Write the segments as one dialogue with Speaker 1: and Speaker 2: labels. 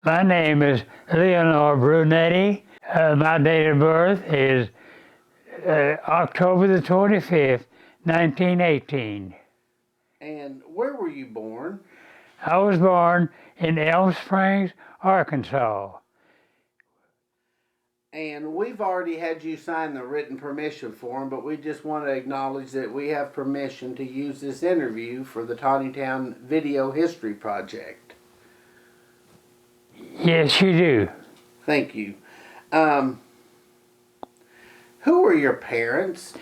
Speaker 1: My name is Lenor Brunetti. My date of birth is October the 25th, 1918.
Speaker 2: And where were you born?
Speaker 1: I was born in Elm Springs, Arkansas.
Speaker 2: And we've already had you sign the written permission form, but we just want to acknowledge that we have permission to use this interview for the Tontitown Video History Project.
Speaker 1: Yes, you do.
Speaker 2: Thank you. Who were your parents?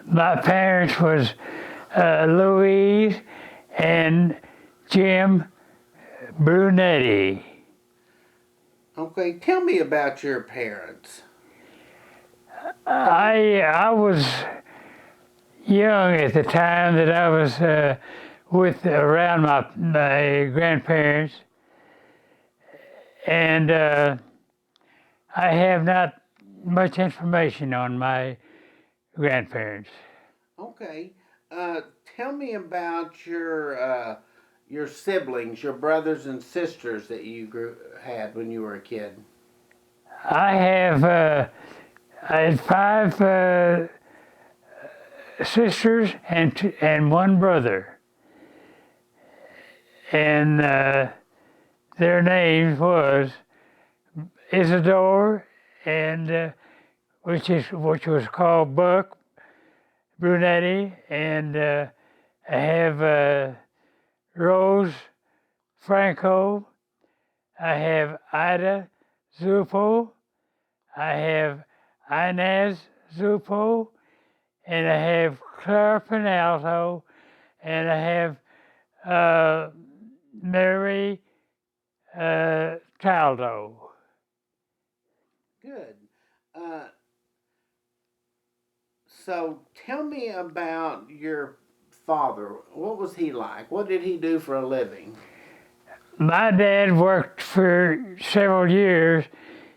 Speaker 1: My parents was Louise and Jim Brunetti.
Speaker 2: Okay, tell me about your parents.
Speaker 1: I was young at the time that I was around my grandparents, and I have not much information on my grandparents.
Speaker 2: Okay, tell me about your siblings, your brothers and sisters that you had when you were a kid.
Speaker 1: I had five sisters and one brother, and their names was Isidore and which was called Buck Brunetti, and I have Rose Franco. I have Ida Zupo. I have Inez Zupo, and I have Clara Penalto, and I have Mary Taldo.
Speaker 2: Good. So tell me about your father. What was he like? What did he do for a living?
Speaker 1: My dad worked for several years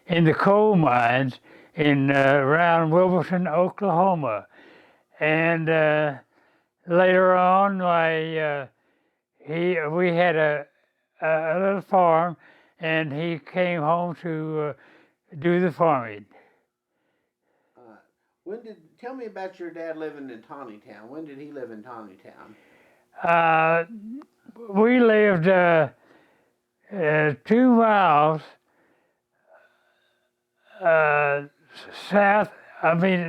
Speaker 1: in the coal mines in around Wilburton, Oklahoma, and later on, we had a little farm, and he came home to do the farming.
Speaker 2: Tell me about your dad living in Tontitown. When did he live in Tontitown?
Speaker 1: We lived 2 miles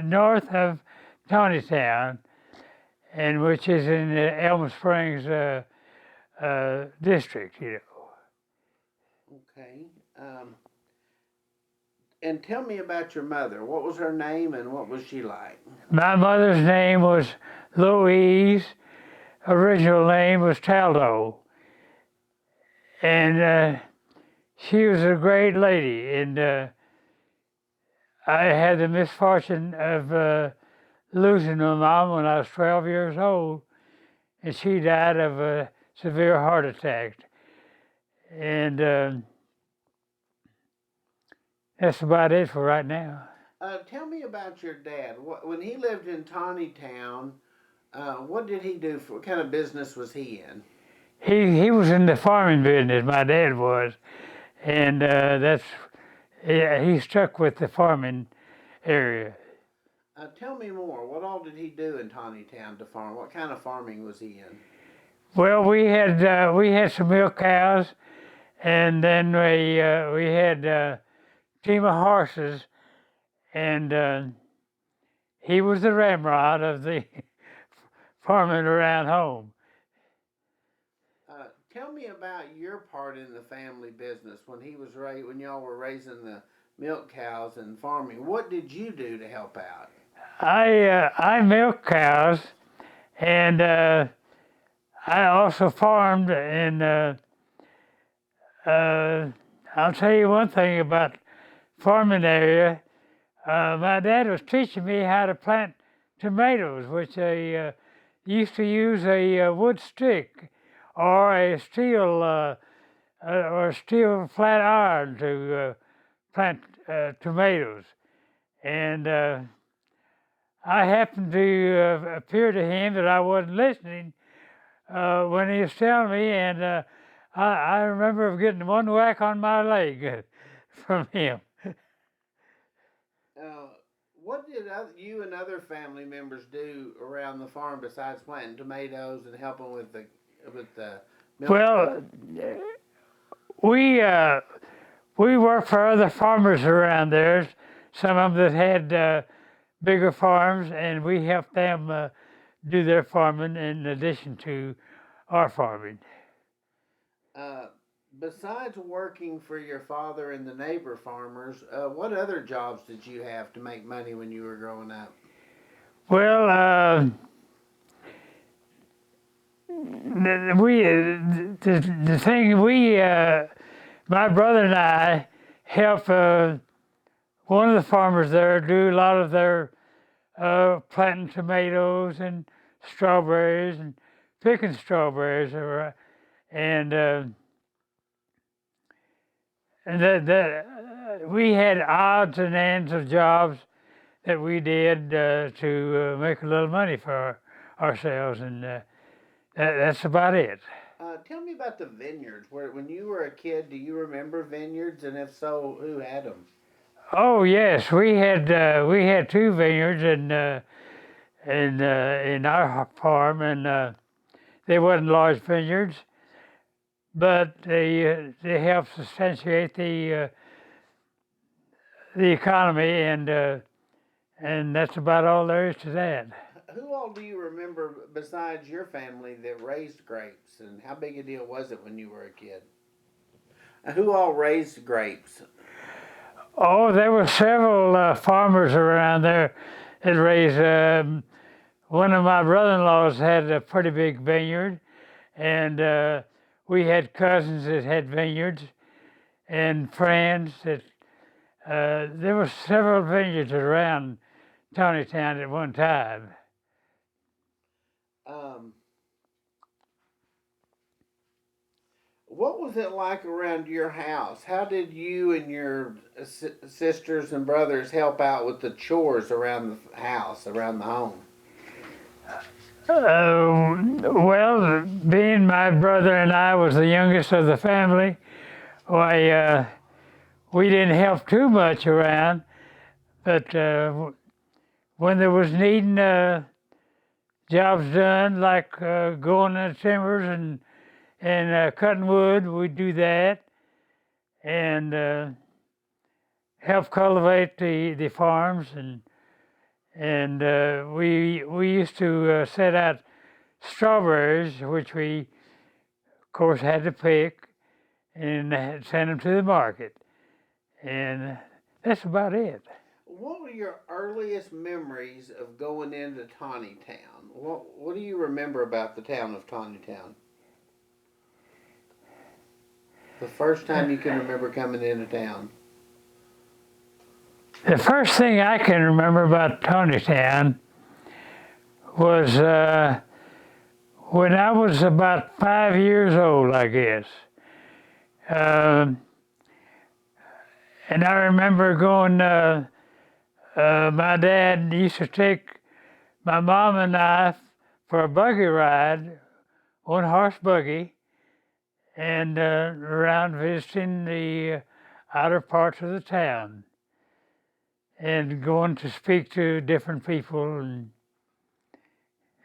Speaker 1: north of Tontitown, and which is in the Elm Springs district, you know.
Speaker 2: Okay. And tell me about your mother. What was her name and what was she like?
Speaker 1: My mother's name was Louise. Original name was Taldo, and she was a great lady. And I had the misfortune of losing my mom when I was 12 years old, and she died of a severe heart attack. And that's about it for right now.
Speaker 2: Tell me about your dad. When he lived in Tontitown, what did he do? What kind of business was he in?
Speaker 1: He was in the farming business. My dad was, and he stuck with the farming area.
Speaker 2: Tell me more. What all did he do in Tontitown to farm? What kind of farming was he in?
Speaker 1: Well, we had some milk cows, and then we had a team of horses, and he was the ramrod of the farming around home.
Speaker 2: Tell me about your part in the family business when y'all were raising the milk cows and farming. What did you do to help out?
Speaker 1: I milked cows, and I also farmed, and I'll tell you one thing about farming area. My dad was teaching me how to plant tomatoes, which they used to use a wood stick or a steel flat iron to plant tomatoes. And I happened to appear to him that I wasn't listening when he was telling me, and I remember getting one whack on my leg from him.
Speaker 2: Uh, what did you and other family members do around the farm besides planting tomatoes and helping with the milk?
Speaker 1: Well, we uh, we worked for other farmers around there. Some of them that had bigger farms, and we helped them do their farming in addition to our farming.
Speaker 2: Uh, Besides working for your father and the neighbor farmers, what other jobs did you have to make money when you were growing up?
Speaker 1: Well, the thing my brother and I helped one of the farmers there do a lot of their planting tomatoes and strawberries and picking strawberries, and we had odds and ends of jobs that we did to make a little money for ourselves, and that's about it.
Speaker 2: Tell me about the vineyards. When you were a kid, do you remember vineyards, and if so, who had them?
Speaker 1: Oh yes, we had two vineyards in our farm, and they wasn't large vineyards, but they helped substantiate the economy, and that's about all there is to that.
Speaker 2: Who all do you remember besides your family that raised grapes, and how big a deal was it when you were a kid? Who all raised grapes?
Speaker 1: Oh, there were several farmers around there that raised. One of my brother-in-laws had a pretty big vineyard, and we had cousins that had vineyards, and friends that. There were several vineyards around Tontitown at one time.
Speaker 2: Um, what was it like around your house? How did you and your sisters and brothers help out with the chores around the house, around the home?
Speaker 1: Well, being my brother and I was the youngest of the family, why we didn't help too much around, but when there was needing jobs done, like going in the timbers and cutting wood, we'd do that, and help cultivate the farms, and we used to set out strawberries, which we of course had to pick and send them to the market, and that's about it.
Speaker 2: What were your earliest memories of going into Tontitown? What do you remember about the town of Tontitown? The first time you can remember coming into town.
Speaker 1: The first thing I can remember about Tontitown was when I was about 5 years old, I guess. And I remember going, my dad used to take my mom and I for a buggy ride, one horse buggy, and around visiting the outer parts of the town, and going to speak to different people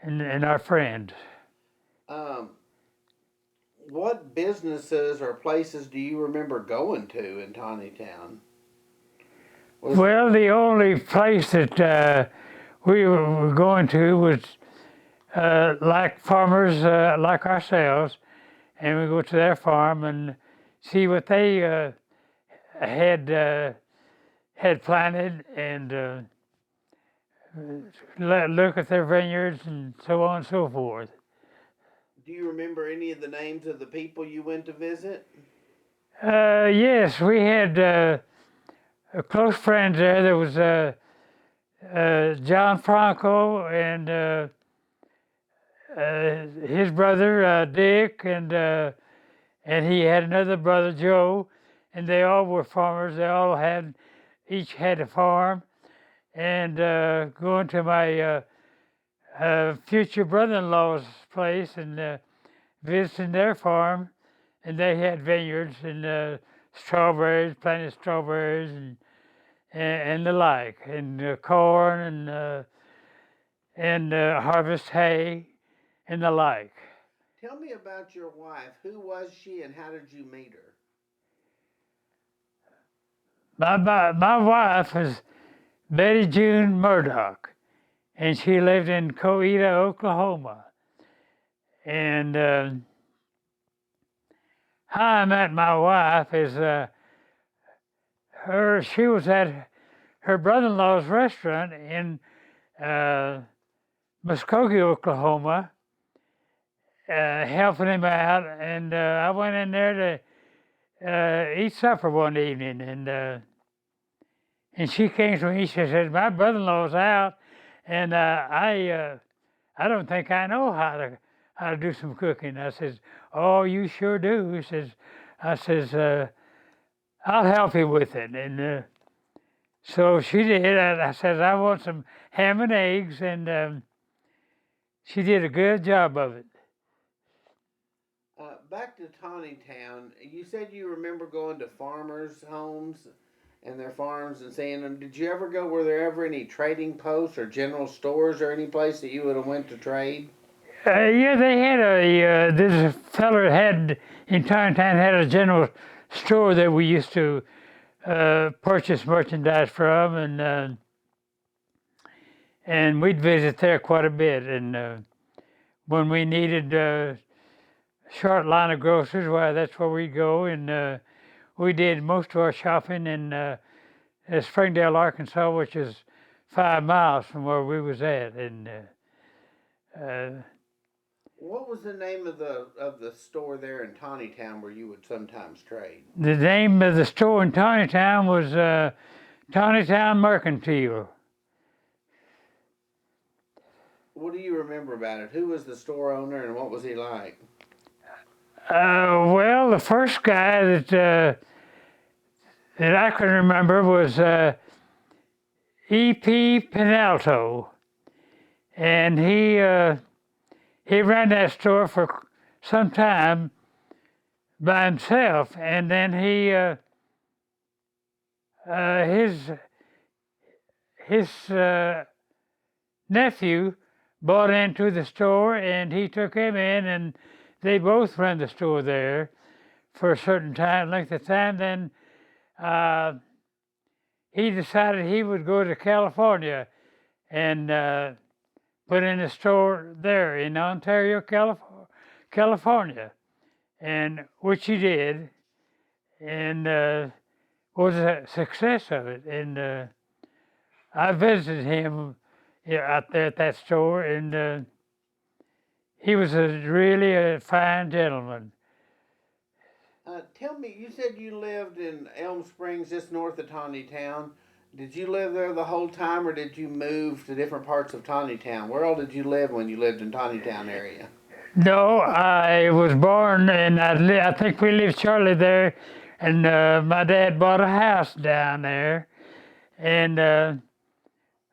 Speaker 1: and our friends.
Speaker 2: What businesses or places do you remember going to in Tontitown?
Speaker 1: Well, the only place that we were going to was like farmers like ourselves, and we go to their farm and see what they had planted, and look at their vineyards and so on and so forth.
Speaker 2: Do you remember any of the names of the people you went to visit?
Speaker 1: Yes, we had close friends there. There was John Franco and his brother Dick, and he had another brother Joe, and they all were farmers. They all each had a farm, and going to my future brother-in-law's place and visiting their farm, and they had vineyards and strawberries, planted strawberries, and the like, and corn and harvest hay and the like.
Speaker 2: Tell me about your wife. Who was she and how did you meet her?
Speaker 1: My wife is Betty June Murdoch, and she lived in Coweta, Oklahoma. And how I met my wife is she was at her brother-in-law's restaurant in Muskogee, Oklahoma, helping him out, and I went in there to eat supper one evening, and she came to me. She said, "My brother-in-law's out, and I don't think I know how to do some cooking." I says, "Oh, you sure do." I says, "I'll help you with it," and so she did. And I said, "I want some ham and eggs," and she did a good job of it.
Speaker 2: Back to Tontitown, you said you remember going to farmers' homes and their farms and seeing them. Did you ever go? Were there ever any trading posts or general stores or any place that you would have went to trade?
Speaker 1: Yeah, they had this feller had in Tontitown had a general store that we used to purchase merchandise from, and we'd visit there quite a bit. And when we needed short line of groceries, well, that's where we'd go. And we did most of our shopping in Springdale, Arkansas, which is 5 miles from where we was at. And
Speaker 2: what was the name of the store there in Tontitown where you would sometimes trade?
Speaker 1: The name of the store in Tontitown was Tontitown Mercantile.
Speaker 2: What do you remember about it? Who was the store owner and what was he like?
Speaker 1: Well, the first guy that I can remember was E.P. Penalto, and he ran that store for some time by himself, and then his nephew bought into the store, and he took him in, and they both ran the store there for a certain length of time. Then he decided he would go to California and put in a store there in Ontario, California, and which he did, and was a success of it. And I visited him out there at that store, and he was really a fine gentleman.
Speaker 2: Tell me, you said you lived in Elm Springs, just north of Tontitown. Did you live there the whole time, or did you move to different parts of Tontitown? Where all did you live when you lived in Tontitown area?
Speaker 1: No, I was born, and I think we lived shortly there, and my dad bought a house down there, and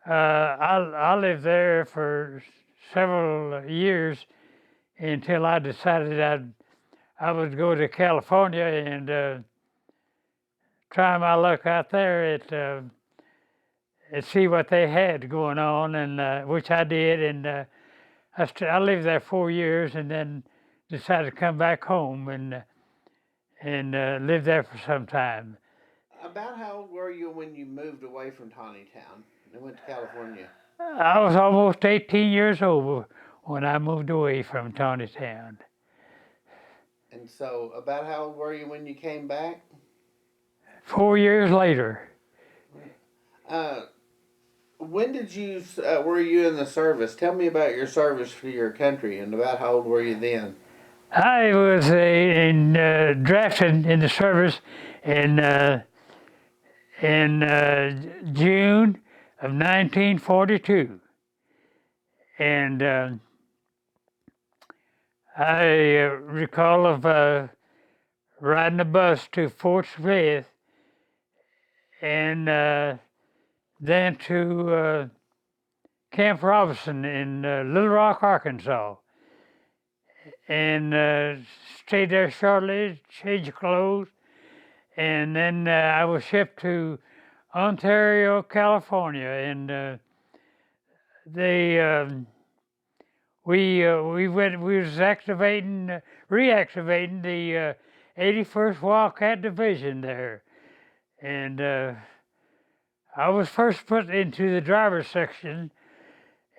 Speaker 1: I lived there for several years until I decided I would go to California and try my luck out there and see what they had going on, and which I did, and I lived there 4 years, and then decided to come back home and live there for some time.
Speaker 2: About how old were you when you moved away from Tontitown and went to California?
Speaker 1: I was almost 18 years old when I moved away from Tontitown.
Speaker 2: And so, about how old were you when you came back?
Speaker 1: 4 years later.
Speaker 2: When did you were you in the service? Tell me about your service for your country, and about how old were you then?
Speaker 1: I was drafted in the service in June of 1942, and I recall of riding a bus to Fort Smith, and then to Camp Robinson in Little Rock, Arkansas. and stayed there shortly, changed clothes, and then I was shipped to Ontario, California, and we was reactivating the 81st Wildcat Division there, and I was first put into the driver's section,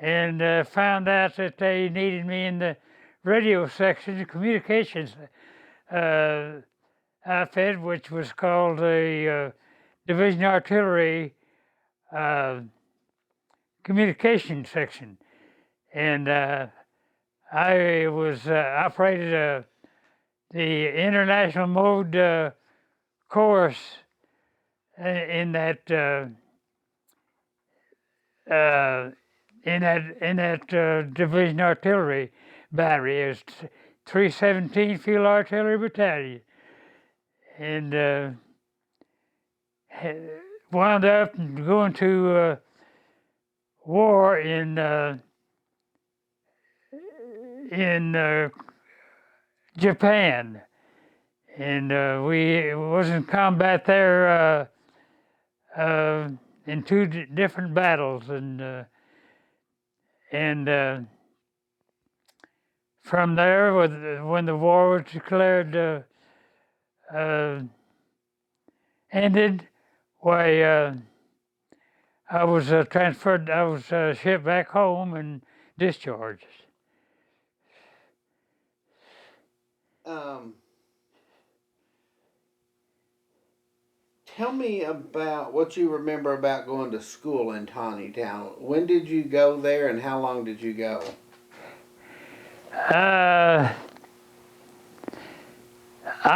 Speaker 1: and found out that they needed me in the radio section, the communications outfit, which was called the Division Artillery communication section, and I was operated the international mode course in that Division Artillery battery. It was 317 Field Artillery Battalion, and wound up going to war in Japan, and we was in combat there in two different battles, and from there, when the war was declared ended, why I was transferred. I was shipped back home and discharged.
Speaker 2: Tell me about what you remember about going to school in Tontitown. When did you go there, and how long did you go?
Speaker 1: I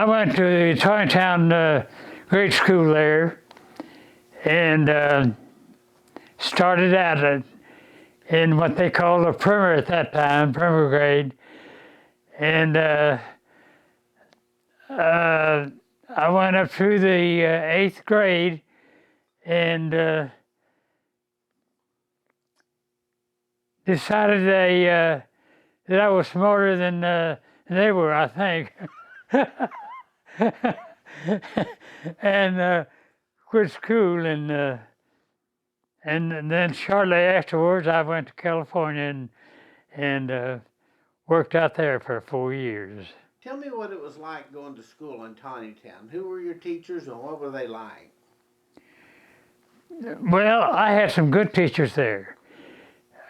Speaker 1: went to the Tontitown grade school there, and started out in what they called a primer at that time, primer grade, and I went up through the 8th grade, and decided that I was smarter than they were, I think, and quit school, and then shortly afterwards I went to California and worked out there for 4 years.
Speaker 2: Tell me what it was like going to school in Tontitown. Who were your teachers, and what were they like?
Speaker 1: Well, I had some good teachers there.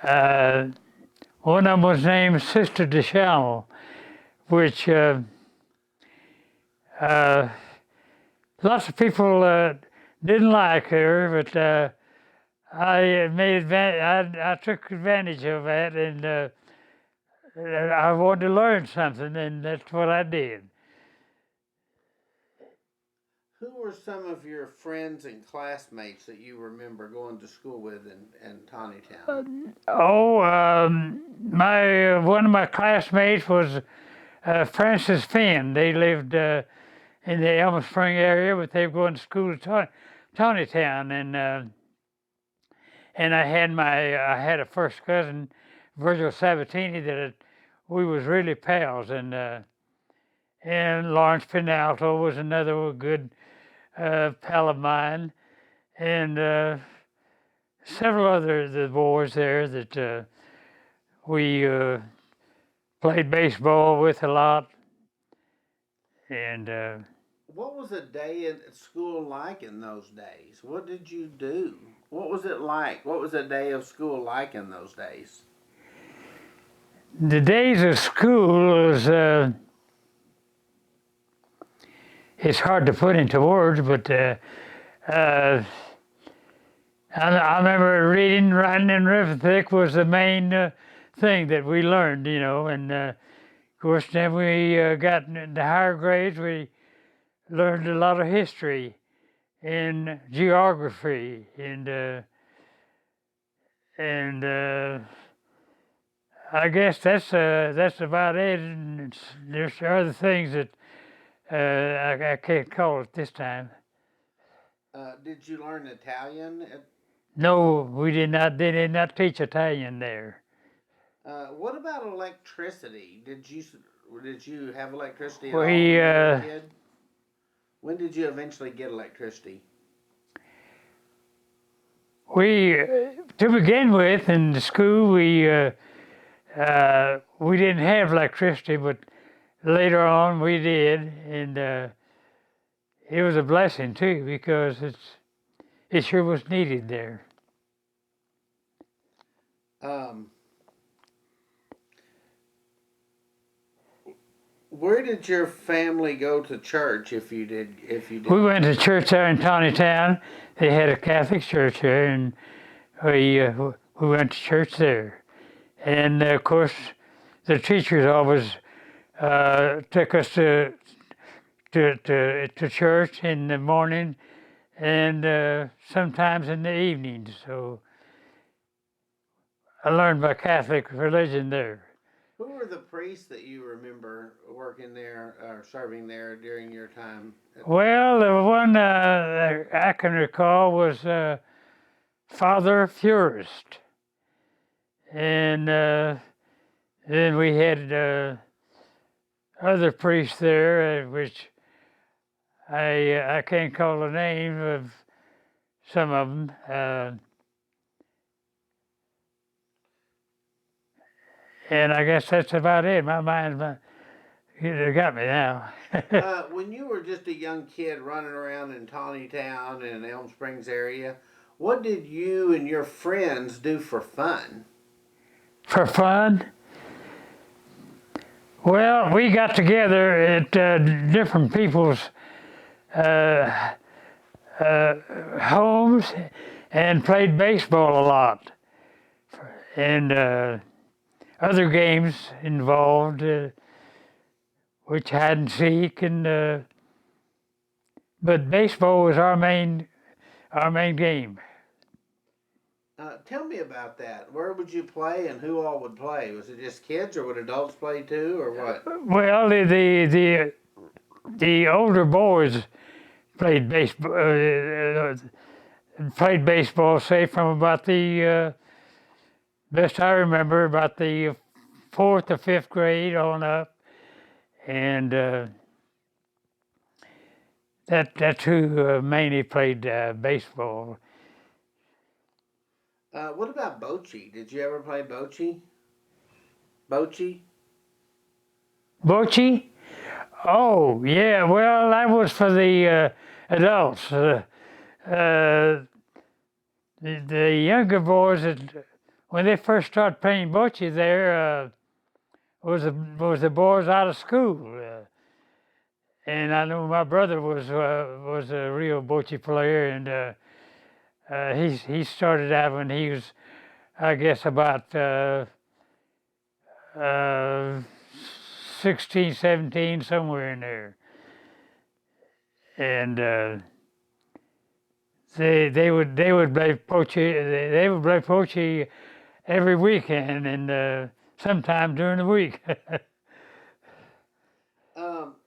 Speaker 1: One of them was named Sister DeShalmel, which lots of people didn't like her, but I took advantage of that, and I wanted to learn something, and that's what I did.
Speaker 2: Who were some of your friends and classmates that you remember going to school with in Tontitown?
Speaker 1: One of my classmates was Francis Finn. They lived in the Elm Spring area, but they were going to school at Tontitown, and I had a first cousin, Virgil Sabatini, that we was really pals, and Lawrence Penalto was another good pal of mine, and several other the boys there that we played baseball with a lot, and
Speaker 2: what was a day at school like in those days? What did you do? What was it like? What was a day of school like in those days?
Speaker 1: The days of school was, it's hard to put into words, but I remember reading, writing, and arithmetic was the main thing that we learned, and of course then we got into higher grades, we learned a lot of history and geography, and I guess that's about it. And there's other things that I can't call it this time.
Speaker 2: Did you learn Italian?
Speaker 1: No, we did not. They did not teach Italian there.
Speaker 2: What about electricity? did you have electricity at all when
Speaker 1: We
Speaker 2: you were a kid? When did you eventually get electricity?
Speaker 1: to begin with, in the school, we didn't have electricity, but later on we did, and it was a blessing too because it sure was needed there.
Speaker 2: Um, where did your family go to church if you did?
Speaker 1: We went to church there in Tontitown. They had a Catholic church there, and we went to church there. And of course, the teachers always took us to church in the morning and sometimes in the evenings. So I learned my Catholic religion there.
Speaker 2: Who were the priests that you remember working there or serving there during your time?
Speaker 1: Well, the one I can recall was Father Furist. And then we had other priests there, which I can't call the name of some of them. And I guess that's about it. My mind, it got me now.
Speaker 2: When you were just a young kid running around in Tontitown and Elm Springs area, what did you and your friends do for fun?
Speaker 1: For fun? Well, we got together at different people's homes and played baseball a lot. And other games involved, which hide and seek, and but baseball was our main game.
Speaker 2: Tell me about that. Where would you play and who all would play? Was it just kids or would adults play too or what?
Speaker 1: Well, the older boys played baseball, say from about the best I remember, about the 4th or 5th grade on up, and that's who mainly played baseball.
Speaker 2: What about bocce? Did you ever play bocce? Bocce?
Speaker 1: Bocce? Oh, yeah, well, that was for the adults. The younger boys, when they first started playing bocce there, was the boys out of school. And I know my brother was a real bocce player, and he started out when he was, I guess, about 16, 17, somewhere in there. And they would play bocce. They would play bocce every weekend and sometime during the week.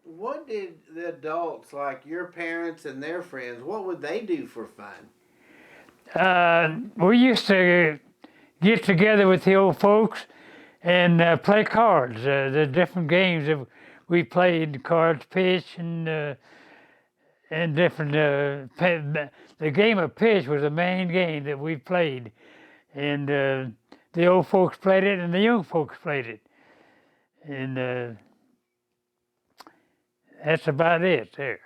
Speaker 2: What did the adults, like your parents and their friends, what would they do for fun?
Speaker 1: We used to get together with the old folks and play cards. The different games that we played, cards, pitch, and different. The game of pitch was the main game that we played, and the old folks played it, and the young folks played it, and that's about it there.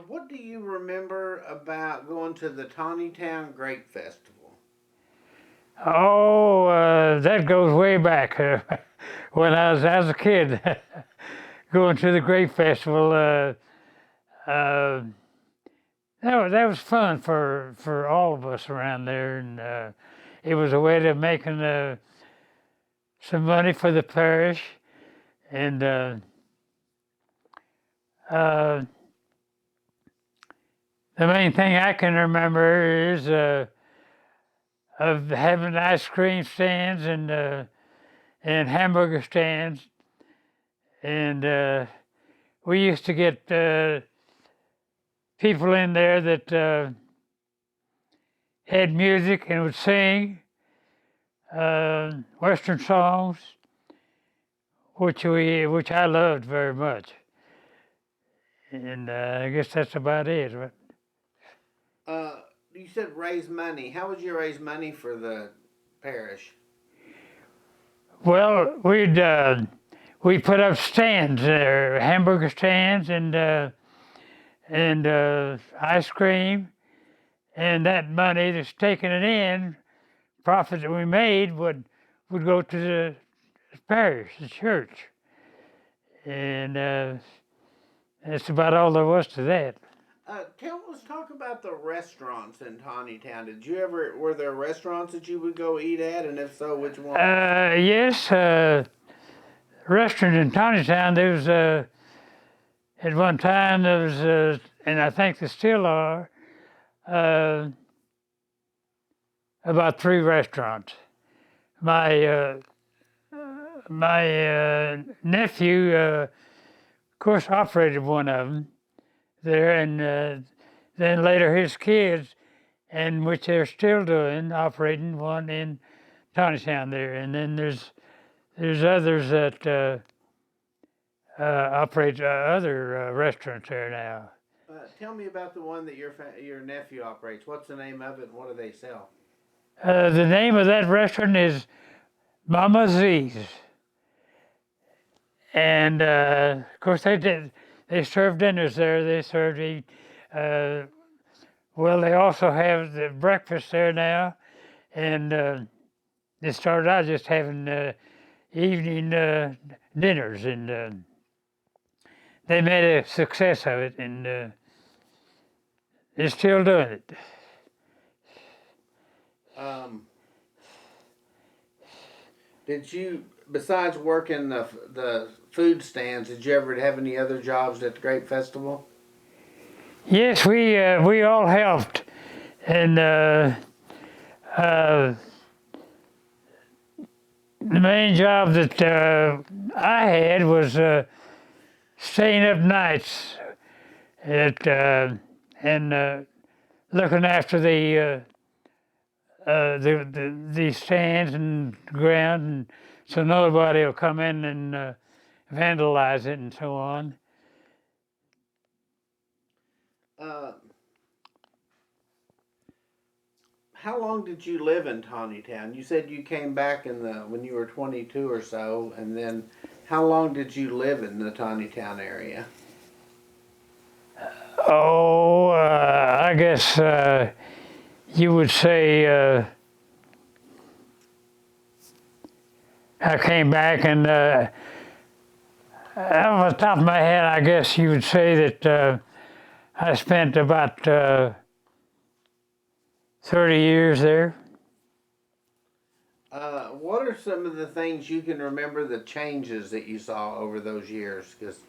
Speaker 2: What do you remember about going to the Tontitown Grape Festival?
Speaker 1: Oh, that goes way back. When I was as a kid, going to the Grape Festival, that was fun for all of us around there, and it was a way of making some money for the parish, and the main thing I can remember is of having ice cream stands and hamburger stands, and we used to get people in there that had music and would sing Western songs. which I loved very much. And I guess that's about it.
Speaker 2: You said raise money. How would you raise money for the parish?
Speaker 1: Well, we put up stands there, hamburger stands and ice cream, and that money that's taken it in, profit that we made would go to the parish, the church, and that's about all there was to that.
Speaker 2: Let's talk about the restaurants in Tontitown. Were there restaurants that you would go eat at, and if so, which one?
Speaker 1: Yes, restaurant in Tontitown. There was at one time there was, and I think there still are, about 3 restaurants. My nephew, of course, operated one of them there, and then later his kids, and which they're still doing, operating one in Tontitown there, and then there's others that operate other restaurants there now.
Speaker 2: Tell me about the one that your nephew operates. What's the name of it, and what do they sell?
Speaker 1: The name of that restaurant is Mama Z's, and of course they serve dinners there. They serve well, they also have the breakfast there now, and they started out just having evening dinners, and they made a success of it, and they're still doing it.
Speaker 2: Did you, besides working the food stands, did you ever have any other jobs at the Grape Festival?
Speaker 1: Yes, we all helped, and the main job that I had was staying up nights and looking after the stands and ground, and so nobody will come in and vandalize it and so on.
Speaker 2: How long did you live in Tontitown? You said you came back when you were 22 or so, and then how long did you live in the Tontitown area?
Speaker 1: Oh, I guess you would say I came back, and off the top of my head, I guess you would say that I spent about 30 years there.
Speaker 2: What are some of the things you can remember, the changes that you saw over those years? Because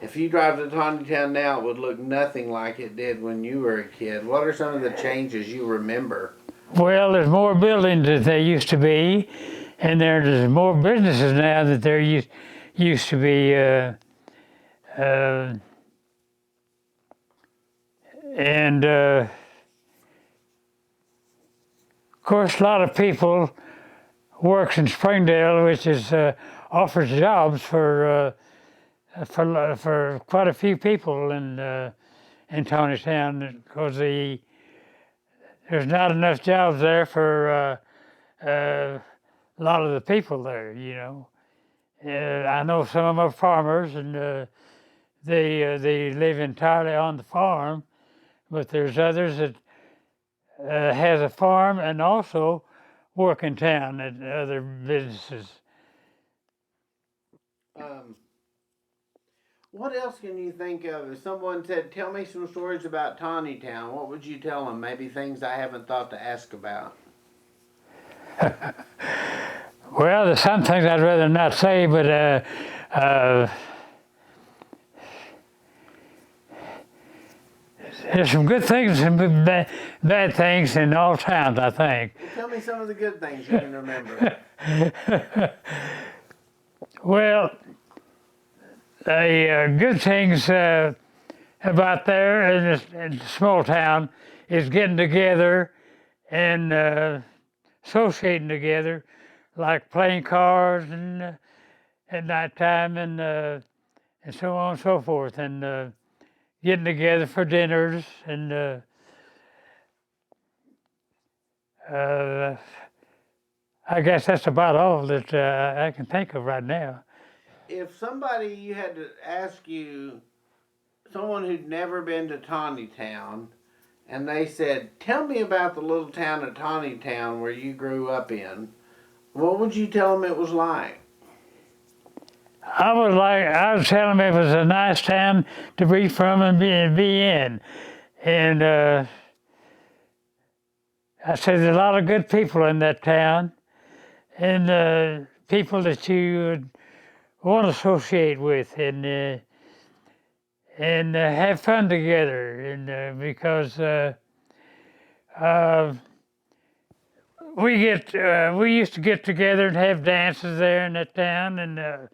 Speaker 2: if you drive to Tontitown now, it would look nothing like it did when you were a kid. What are some of the changes you remember?
Speaker 1: Well, there's more buildings than there used to be, and there's more businesses now that there used to be. And of course, a lot of people works in Springdale, which offers jobs for quite a few people in Tontitown, because there's not enough jobs there for a lot of the people there. You know, I know some of them are farmers, and they live entirely on the farm, but there's others that has a farm and also work in town at other businesses.
Speaker 2: What else can you think of? If someone said, tell me some stories about Tontitown, what would you tell them? Maybe things I haven't thought to ask about.
Speaker 1: Well, there's some things I'd rather not say, but there's some good things and bad things in all towns, I think.
Speaker 2: Well, tell me some of the good things you can remember.
Speaker 1: Well, the good things about there in a small town is getting together and associating together, like playing cards and at night time, and so on and so forth, and getting together for dinners, and I guess that's about all that I can think of right now.
Speaker 2: If somebody you had to ask you, someone who'd never been to Tontitown, and they said, "Tell me about the little town of Tontitown where you grew up in," what would you tell them it was like?
Speaker 1: I would tell them it was a nice town to be from and be in, and I said there's a lot of good people in that town, and people that you would want to associate with, and have fun together, and because we used to get together and have dances there in that town, and as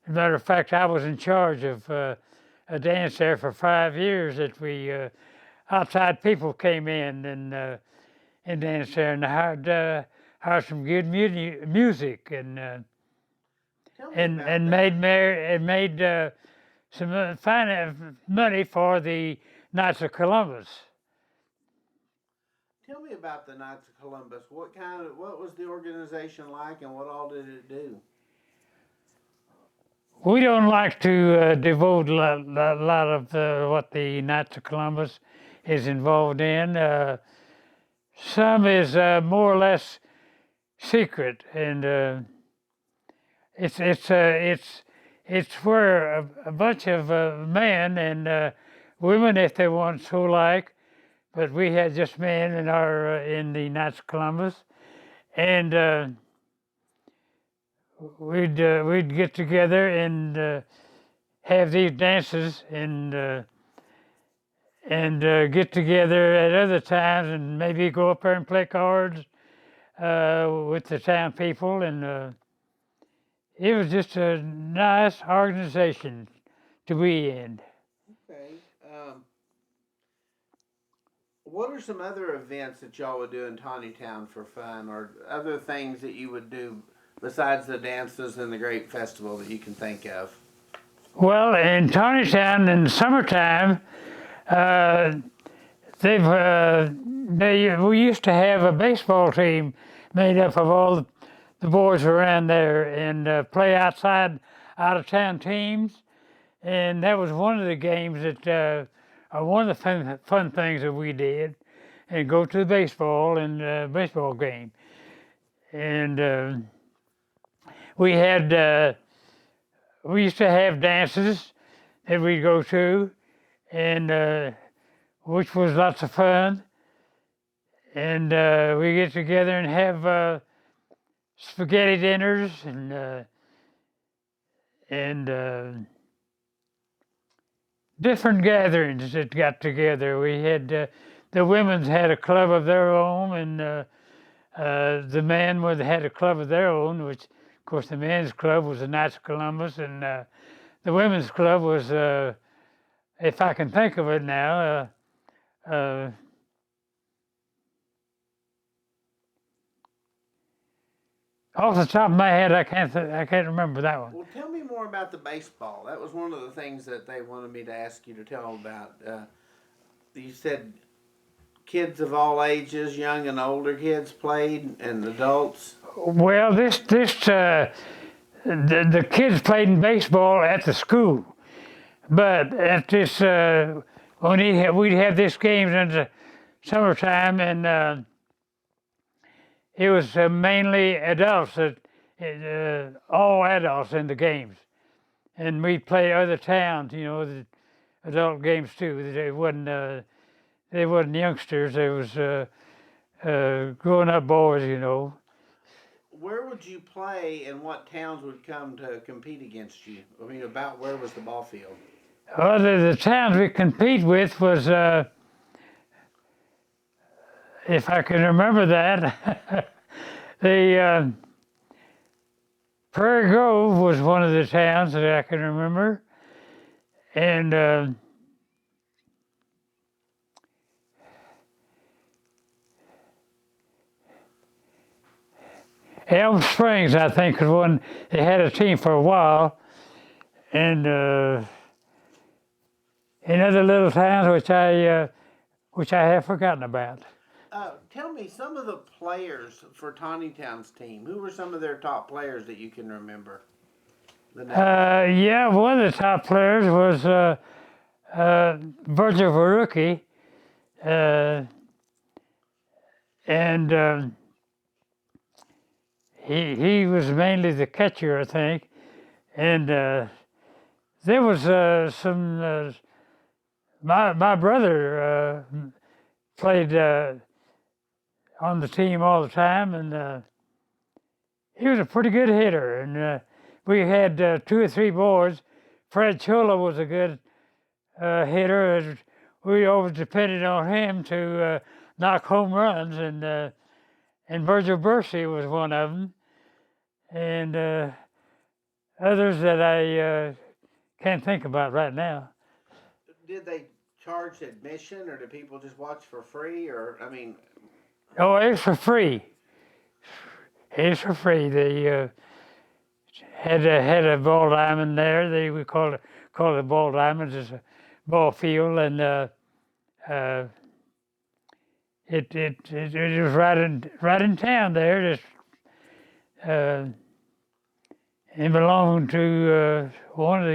Speaker 1: a matter of fact, I was in charge of a dance there for 5 years. That we outside people came in and danced there, and hired some good music,
Speaker 2: Tell me about
Speaker 1: and
Speaker 2: that.
Speaker 1: made some fine money for the Knights of Columbus.
Speaker 2: Tell me about the Knights of Columbus. What was the organization like, and what all did it do?
Speaker 1: We don't like to devote a lot of what the Knights of Columbus is involved in. Some is more or less secret, and it's where a bunch of men and women, if they want so like, but we had just men in our in the Knights of Columbus, and we'd get together and have these dances and get together at other times and maybe go up there and play cards with the town people, and it was just a nice organization to be in.
Speaker 2: Okay. What are some other events that y'all would do in Tontitown for fun, or other things that you would do besides the dances and the great festival that you can think of?
Speaker 1: Well, in Tontitown in the summertime, uh, we used to have a baseball team made up of all the boys around there and play outside out of town teams, and that was one of the games that one of the fun things that we did, and go to the baseball game, and we had we used to have dances that we'd go to, and which was lots of fun, and we get together and have spaghetti dinners and different gatherings that got together. We had the women's had a club of their own, and the men had a club of their own, which of course the men's club was the Knights of Columbus, and the women's club was, if I can think of it now, off the top of my head, I can't remember that one.
Speaker 2: Well, tell me more about the baseball. That was one of the things that they wanted me to ask you to tell about. You said kids of all ages, young and older kids played, and adults.
Speaker 1: Well, the kids played in baseball at the school, but at this we'd have this games in the summertime, and it was mainly adults all adults in the games, and we'd play other towns, the adult games too. They wasn't youngsters. They was grown up boys.
Speaker 2: Where would you play, and what towns would come to compete against you? I mean, about where was the ball field?
Speaker 1: Well, the towns we compete with was, if I can remember that, the Prairie Grove was one of the towns that I can remember, and Elm Springs, I think, was one. They had a team for a while, and in other little towns which I have forgotten about.
Speaker 2: Tell me some of the players for Tontitown's team. Who were some of their top players that you can remember?
Speaker 1: Yeah, one of the top players was Virgil Barucki, and he was mainly the catcher, I think. And there was some. My brother played on the team all the time, and he was a pretty good hitter. And we had 2 or 3 boys. Fred Chula was a good hitter, and we always depended on him to knock home runs. And Virgil Bursey was one of them, and others that I can't think about right now.
Speaker 2: Did they charge admission, or did people just watch for free? Or I mean,
Speaker 1: oh, it's for free. It's for free. They had a ball diamond there. We called it ball diamonds. It's a ball field, and it was right in town there. Just it belonged to one of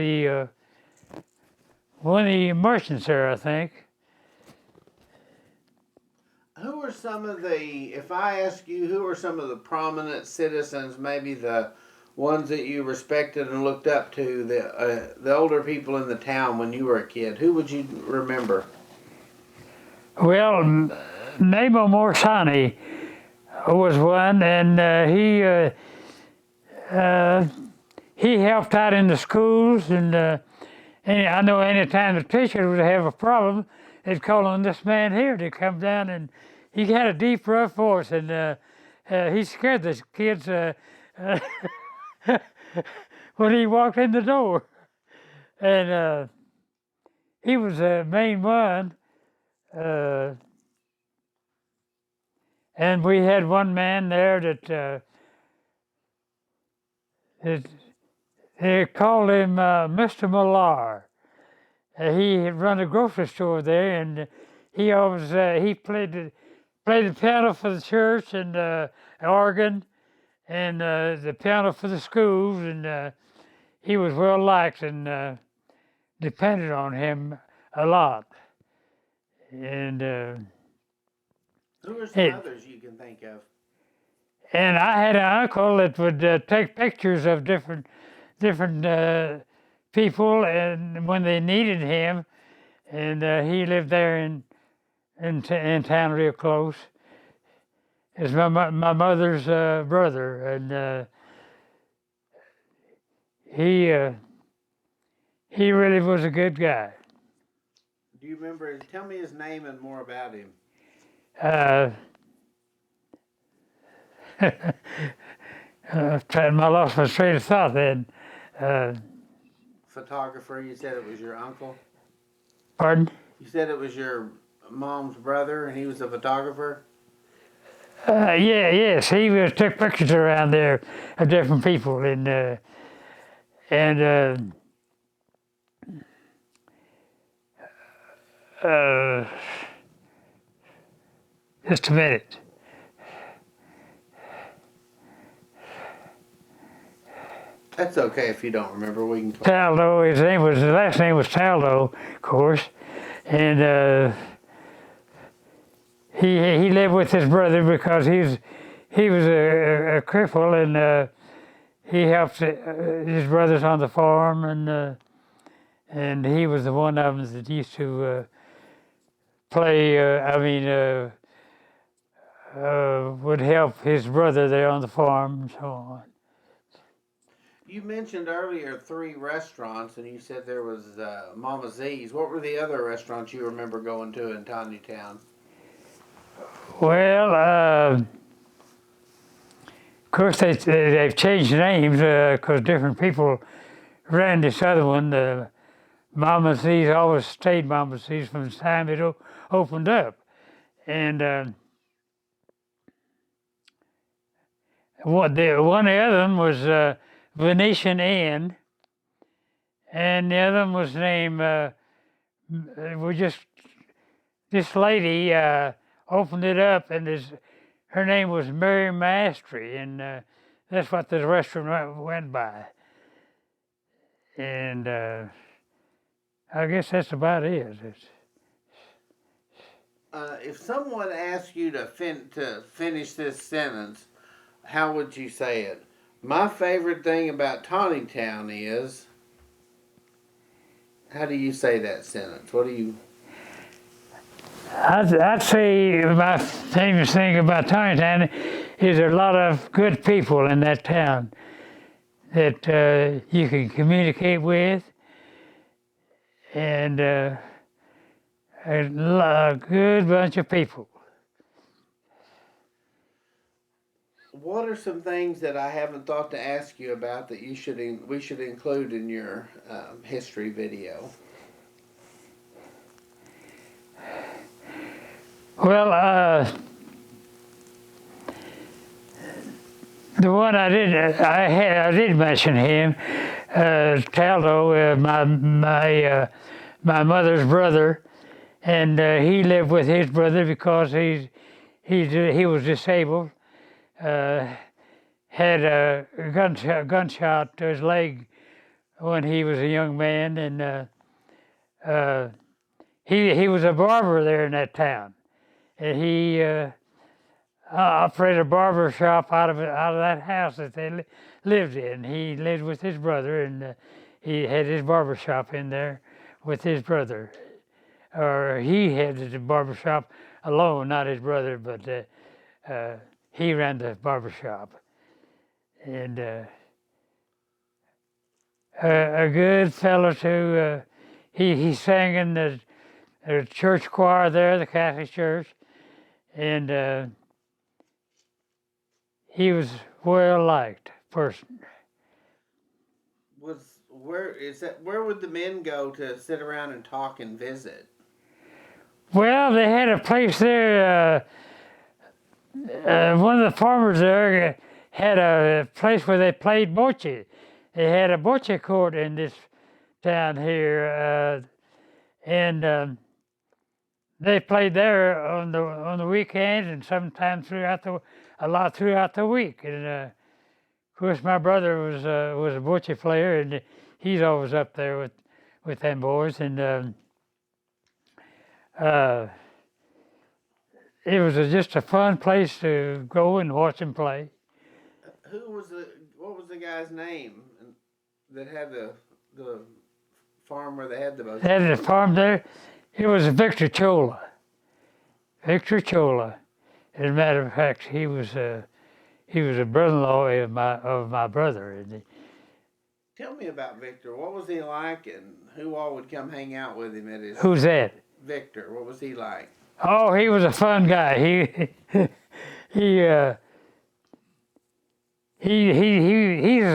Speaker 1: the merchants there, I think.
Speaker 2: who are some of the? If I ask you, who are some of the prominent citizens? Maybe the ones that you respected and looked up to, the older people in the town when you were a kid. Who would you remember?
Speaker 1: Well, Nemo Morsani was one, and he helped out in the schools, and I know any time the teachers would have a problem, they'd call on this man here to come down, and he had a deep, rough voice, and he scared the kids when he walked in the door. And he was the main one. And we had one man there that they called him Mr. Millar. He had run a grocery store there, and he always he played the piano for the church, and organ, and the piano for the schools, and he was well liked, and depended on him a lot. And
Speaker 2: who are some others you can think of?
Speaker 1: And I had an uncle that would take pictures of different people, and when they needed him, and he lived there in town real close. It's my mother's brother, and he really was a good guy.
Speaker 2: Do you remember? Tell me his name and more about him.
Speaker 1: I lost my train of thought then.
Speaker 2: Photographer, you said it was your uncle?
Speaker 1: Pardon?
Speaker 2: You said it was your mom's brother and he was a photographer?
Speaker 1: Yes, he took pictures around there of different people, and just a minute.
Speaker 2: That's okay if you don't remember. We can.
Speaker 1: Taldo, his last name was Taldo, of course, and he lived with his brother because he was a cripple, and he helped his brothers on the farm, and he was the one of them that used to play. Would help his brother there on the farm and so on.
Speaker 2: You mentioned earlier 3 restaurants, and you said there was Mama Z's. What were the other restaurants you remember going to in Tontitown?
Speaker 1: Well, of course they've changed names because different people ran this other one. Mama Z's always stayed Mama Z's from the time it opened up, and one of them was Venetian Inn, and the other one was named. We just this lady opened it up, and her name was Mary Mastery, and that's what the restaurant went by. And I guess that's about it.
Speaker 2: If someone asked you to finish this sentence, how would you say it? My favorite thing about Tontitown is. How do you say that sentence? What do you?
Speaker 1: I'd say my famous thing about Tontitown is there are a lot of good people in that town that you can communicate with, and a good bunch of people.
Speaker 2: What are some things that I haven't thought to ask you about that we should include in your history video?
Speaker 1: Well, the one I did mention him, Taldo, my mother's brother, and he lived with his brother because he was disabled. Had a gunshot to his leg when he was a young man, and he was a barber there in that town, and he operated a barber shop out of that house that they lived in. He lived with his brother, and he had his barber shop in there with his brother, or he had the barber shop alone, not his brother, but he ran the barber shop, and a good fellow too. He sang in the church choir there, the Catholic church, and he was well liked person.
Speaker 2: Where would the men go to sit around and talk and visit?
Speaker 1: Well, they had a place there. One of the farmers there had a place where they played bocce. They had a bocce court in this town here, and they played there on the weekends and sometimes throughout the week. And of course, my brother was a bocce player, and he's always up there with them boys. And it was just a fun place to go and watch them play.
Speaker 2: What was the guy's name that had the farm where they had the bocce?
Speaker 1: They had the farm there. It was Victor Chola. Victor Chola. As a matter of fact, he was a brother-in-law of my brother. And
Speaker 2: tell me about Victor. What was he like, and who all would come hang out with him at his?
Speaker 1: Who's that?
Speaker 2: Victor. What was he like?
Speaker 1: Oh, he was a fun guy. He's a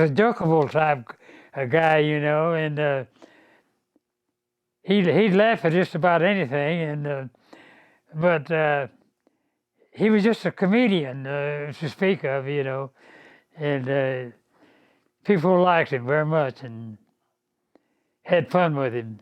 Speaker 1: jokeable type of guy, you know, and he'd laugh at just about anything, and but he was just a comedian to speak of, you know, and people liked him very much and had fun with him.